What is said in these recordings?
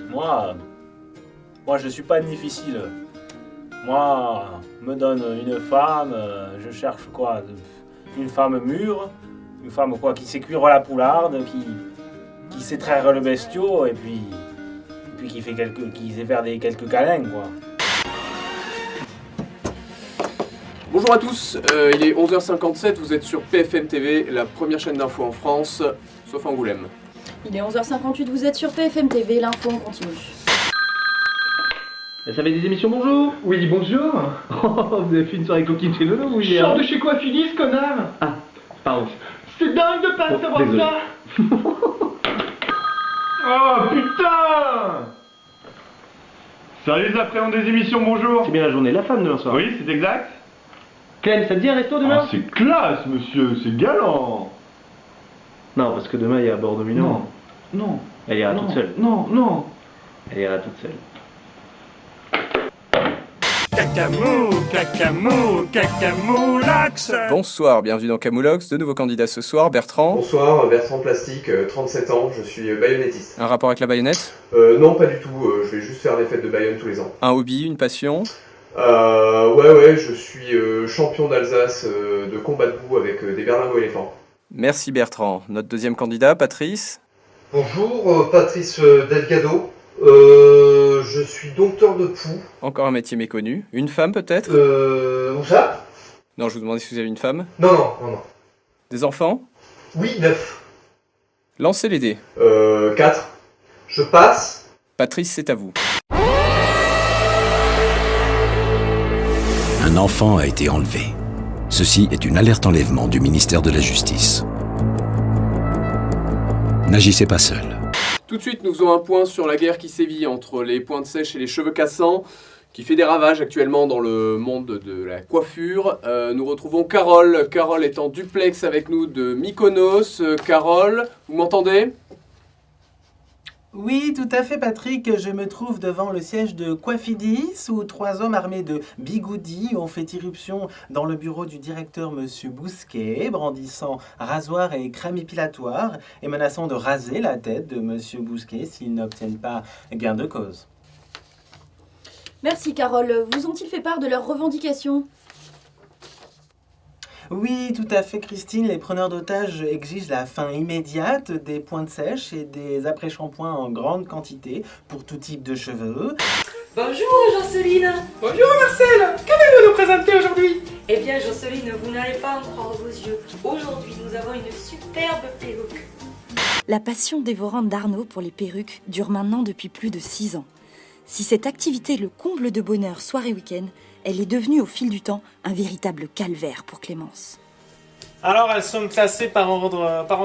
moi je suis pas difficile. Moi, me donne une femme, je cherche quoi? Une femme mûre, une femme quoi qui sait cuire la poularde, qui sait traire le bestiau et puis qui sait faire quelques câlins quoi. Bonjour à tous, il est 11h57, vous êtes sur PFM TV, la première chaîne d'info en France, sauf Angoulême. Il est 11h58, vous êtes sur PFM TV, l'info en continu. Ça fait des émissions, bonjour. Oui, bonjour. Oh, vous avez fait une soirée coquine chez Nono, vous hier. Sors de chez Coiffidis, connard. Ah, pardon. C'est dingue de pas savoir désolé. ça. Oh putain. Salut les appréhends des émissions, bonjour. C'est bien la journée de la femme demain soir. Oui, c'est exact. Clem, ça te dit un resto demain? Ah, c'est classe, monsieur, c'est galant. Non, parce que demain il y a Bordeaux Milan. Non. Elle ira non, toute seule. Non. Elle ira toute seule. Cacamoulax. Bonsoir, bienvenue dans Camoulox, de nouveaux candidats ce soir, Bertrand. Bonsoir, Bertrand Plastique, 37 ans, je suis baïonnettiste. Un rapport avec la baïonnette? Non, pas du tout, je vais juste faire les fêtes de Bayonne tous les ans. Un hobby, une passion? Ouais, je suis champion d'Alsace de combat debout avec des berlingots éléphants. Merci Bertrand. Notre deuxième candidat, Patrice. Bonjour, Patrice Delgado. Je suis dompteur de poux. Encore un métier méconnu. Une femme peut-être? Où ça? Non, je vous demandais si vous avez une femme. Non. Des enfants? Oui, 9. Lancez les dés. 4. Je passe. Patrice, c'est à vous. Un enfant a été enlevé. Ceci est une alerte enlèvement du ministère de la Justice. N'agissez pas seul. Tout de suite, nous faisons un point sur la guerre qui sévit entre les pointes sèches et les cheveux cassants, qui fait des ravages actuellement dans le monde de la coiffure. Nous retrouvons Carole. Carole est en duplex avec nous de Mykonos. Carole, vous m'entendez? Oui, tout à fait, Patrick. Je me trouve devant le siège de Coiffidis, où 3 hommes armés de bigoudis ont fait irruption dans le bureau du directeur Monsieur Bousquet, brandissant rasoir et crème épilatoire et menaçant de raser la tête de Monsieur Bousquet s'ils n'obtiennent pas gain de cause. Merci Carole, vous ont-ils fait part de leurs revendications? Oui, tout à fait, Christine. Les preneurs d'otages exigent la fin immédiate des pointes sèches et des après-shampoings en grande quantité pour tout type de cheveux. Bonjour Jocelyne. Bonjour Marcel. Qu'avez-vous nous présenter aujourd'hui? Eh bien Jocelyne, vous n'allez pas en croire vos yeux. Aujourd'hui, nous avons une superbe perruque. La passion dévorante d'Arnaud pour les perruques dure maintenant depuis plus de 6 ans. Si cette activité est le comble de bonheur soir et week-end, elle est devenue au fil du temps un véritable calvaire pour Clémence. Alors elles sont classées par ordre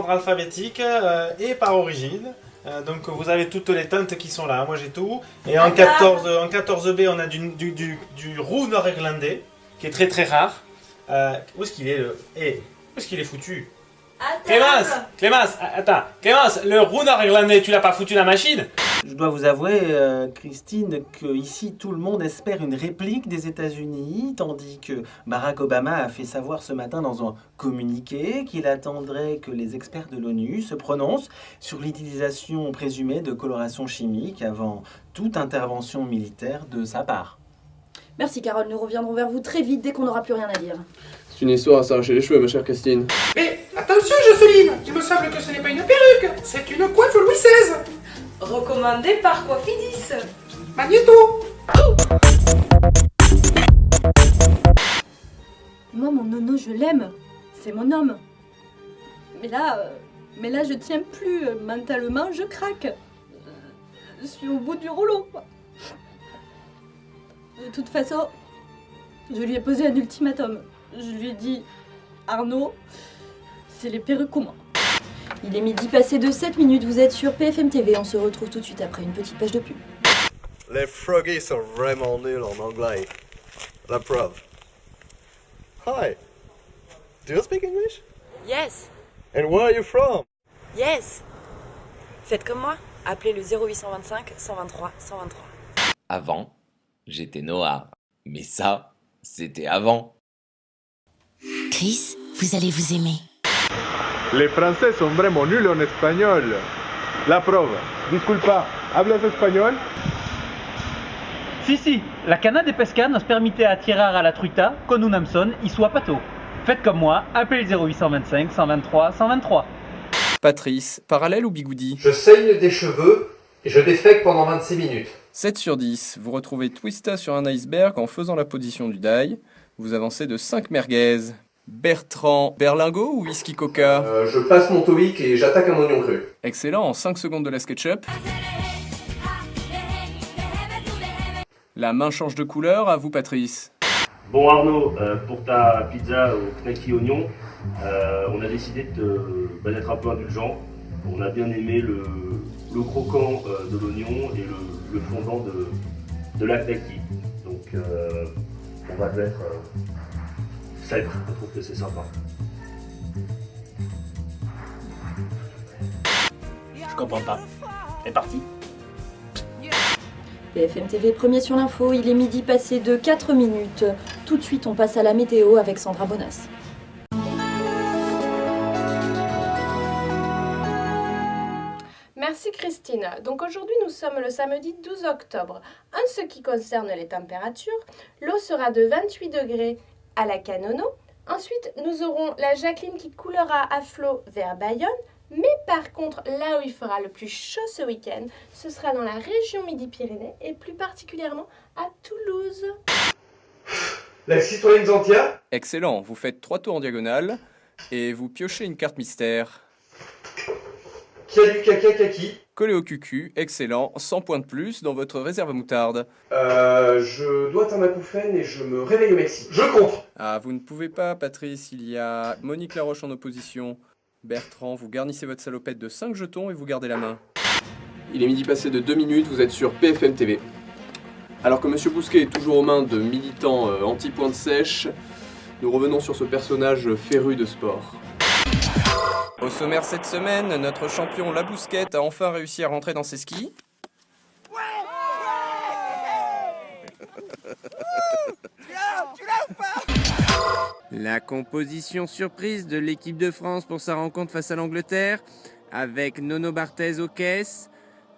alphabétique et par origine. Donc vous avez toutes les teintes qui sont là, moi j'ai tout. Et en 14B on a du roux nord-irlandais qui est très très rare. Où est-ce qu'il est où est-ce qu'il est foutu? Clémence, attends, Clémence, le roux nord-irlandais, tu l'as pas foutu la machine? Je dois vous avouer, Christine, que ici tout le monde espère une réplique des États-Unis, tandis que Barack Obama a fait savoir ce matin dans un communiqué qu'il attendrait que les experts de l'ONU se prononcent sur l'utilisation présumée de coloration chimique avant toute intervention militaire de sa part. Merci Carole, nous reviendrons vers vous très vite dès qu'on n'aura plus rien à dire. C'est une histoire à s'arracher les cheveux, ma chère Christine. Mais attention Jocelyne, il me semble que ce n'est pas une perruque, c'est une coiffe Louis XVI. Recommandé par Coiffidis. Magnéto. Moi, mon nono, je l'aime. C'est mon homme. Mais là, je tiens plus. Mentalement, je craque. Je suis au bout du rouleau. De toute façon, je lui ai posé un ultimatum. Je lui ai dit, Arnaud, c'est les perruques ou moi. Il est midi passé de 7 minutes, vous êtes sur PFM TV, on se retrouve tout de suite après une petite page de pub. Les froggies sont vraiment nuls en anglais. La preuve. Hi. Do you speak English? Yes. And where are you from? Yes. Faites comme moi, appelez le 0825 123 123. Avant, j'étais noir. Mais ça, c'était avant. Chris, vous allez vous aimer. Les Français sont vraiment nuls en espagnol. La preuve. Disculpa. ¿Hablas español? Si, la cana de pesca nos permettait à tirer à la truita con un hameçon y su pato. Faites comme moi, appelez le 0825 123 123. Patrice, parallèle ou bigoudi? Je saigne des cheveux et je défèque pendant 26 minutes. 7 sur 10. Vous retrouvez Twista sur un iceberg en faisant la position du die. Vous avancez de 5 merguez. Bertrand, berlingot ou whisky coca? Je passe mon TOEIC et j'attaque un oignon cru. Excellent, en 5 secondes de la SketchUp. La main change de couleur, à vous Patrice. Bon Arnaud, pour ta pizza au knacky oignon, on a décidé d'être un peu indulgent. On a bien aimé le croquant de l'oignon et le fondant de la knacky. Donc on va le mettre 7, je trouve que c'est sympa. Je comprends pas. C'est parti. BFM TV, premier sur l'info, il est midi passé de 4 minutes. Tout de suite, on passe à la météo avec Sandra Bonas. Merci Christine. Donc aujourd'hui nous sommes le samedi 12 octobre. En ce qui concerne les températures, l'eau sera de 28 degrés à la Canono. Ensuite nous aurons la Jacqueline qui coulera à flot vers Bayonne. Mais par contre, là où il fera le plus chaud ce week-end, ce sera dans la région Midi-Pyrénées et plus particulièrement à Toulouse. La citoyenne Zantia? Excellent, vous faites 3 tours en diagonale et vous piochez une carte mystère. Qui a du caca kaki? Collé au cucu, excellent, 100 points de plus dans votre réserve à moutarde. Je dois un acouphène et je me réveille au Mexique. Je compte. Ah, vous ne pouvez pas, Patrice, il y a Monique Laroche en opposition. Bertrand, vous garnissez votre salopette de 5 jetons et vous gardez la main. Il est midi passé de 2 minutes, vous êtes sur BFM TV. Alors que Monsieur Bousquet est toujours aux mains de militants anti-pointe sèche, nous revenons sur ce personnage féru de sport. Au sommaire cette semaine, notre champion La Bousquette a enfin réussi à rentrer dans ses skis. La composition surprise de l'équipe de France pour sa rencontre face à l'Angleterre, avec Nono Barthez aux caisses,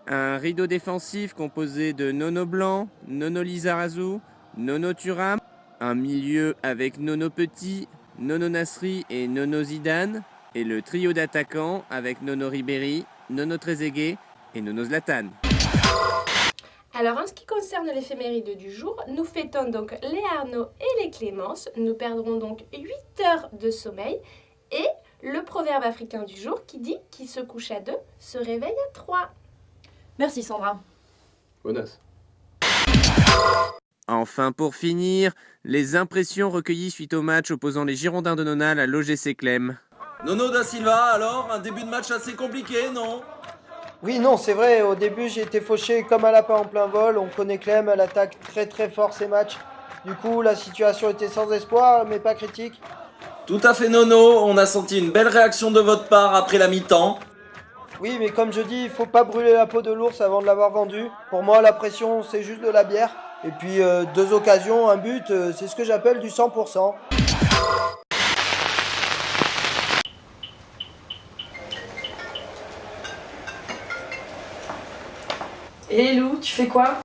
un rideau défensif composé de Nono Blanc, Nono Lizarazu, Nono Thuram, un milieu avec Nono Petit, Nono Nasri et Nono Zidane, et le trio d'attaquants avec Nono Ribéry, Nono Trezeguet et Nono Zlatan. Alors en ce qui concerne l'éphéméride du jour, nous fêtons donc les Arnaud et les Clémence. Nous perdrons donc 8 heures de sommeil. Et le proverbe africain du jour qui dit « qui se couche à 2 se réveille à 3 ». Merci Sandra. Bonas. Enfin pour finir, les impressions recueillies suite au match opposant les Girondins de Nonal à l'OGC Clem. Nono da Silva, alors, un début de match assez compliqué, non? Oui, non, c'est vrai, au début j'ai été fauché comme un lapin en plein vol, on connaît Clem, elle attaque très fort ses matchs. Du coup, la situation était sans espoir, mais pas critique. Tout à fait Nono, on a senti une belle réaction de votre part après la mi-temps. Oui, mais comme je dis, il faut pas brûler la peau de l'ours avant de l'avoir vendu. Pour moi, la pression, c'est juste de la bière. Et puis, 2 occasions, un but, c'est ce que j'appelle du 100%. Et Lou, tu fais quoi?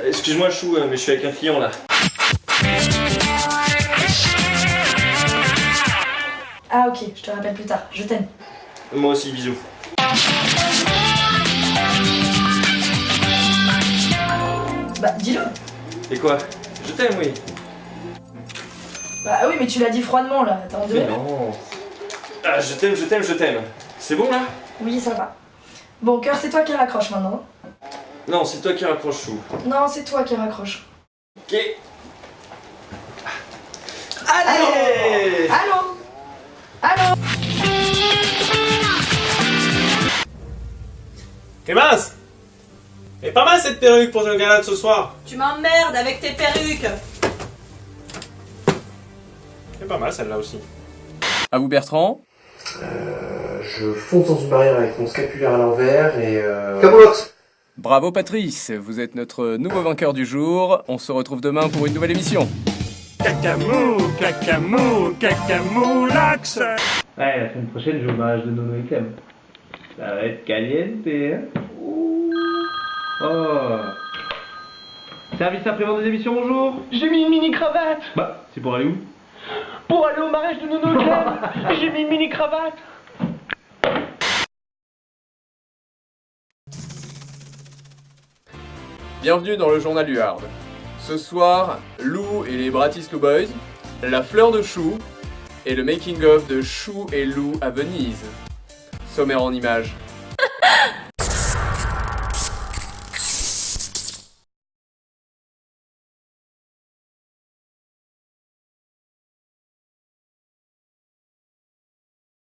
Excuse-moi Chou, mais je suis avec un client là. Ah ok, je te rappelle plus tard, je t'aime. Moi aussi, bisous. Bah dis-le. Et quoi? Je t'aime, oui. Bah oui, mais tu l'as dit froidement là, t'as en deux. Mais non. Ah, je t'aime, je t'aime, je t'aime. C'est bon là? Oui, ça va. Bon, cœur, c'est toi qui raccroche maintenant. Non, c'est toi qui raccroche Chou. Non, c'est toi qui raccroche. Ok. Allez! Allô? Allô? Clémence! Elle est pas mal cette perruque pour le gala de ce soir. Tu m'emmerdes avec tes perruques. C'est pas mal celle-là aussi. À vous Bertrand. Je fonce dans une barrière avec mon scapulaire à l'envers et Camoulox. Bravo Patrice, vous êtes notre nouveau vainqueur du jour. On se retrouve demain pour une nouvelle émission. Cacamoulax. Ouais, la semaine prochaine, je vais au mariage de Nono et Clem. Ça va être caliente, hein. Oh. Service après-vente des émissions, bonjour. J'ai mis une mini-cravate. Bah, c'est pour aller où? Pour aller au mariage de Nono et Clem. J'ai mis une mini-cravate. Bienvenue dans le journal du Hard. Ce soir, Lou et les Bratislou Boys, la fleur de chou et le making-of de Chou et Lou à Venise. Sommaire en images.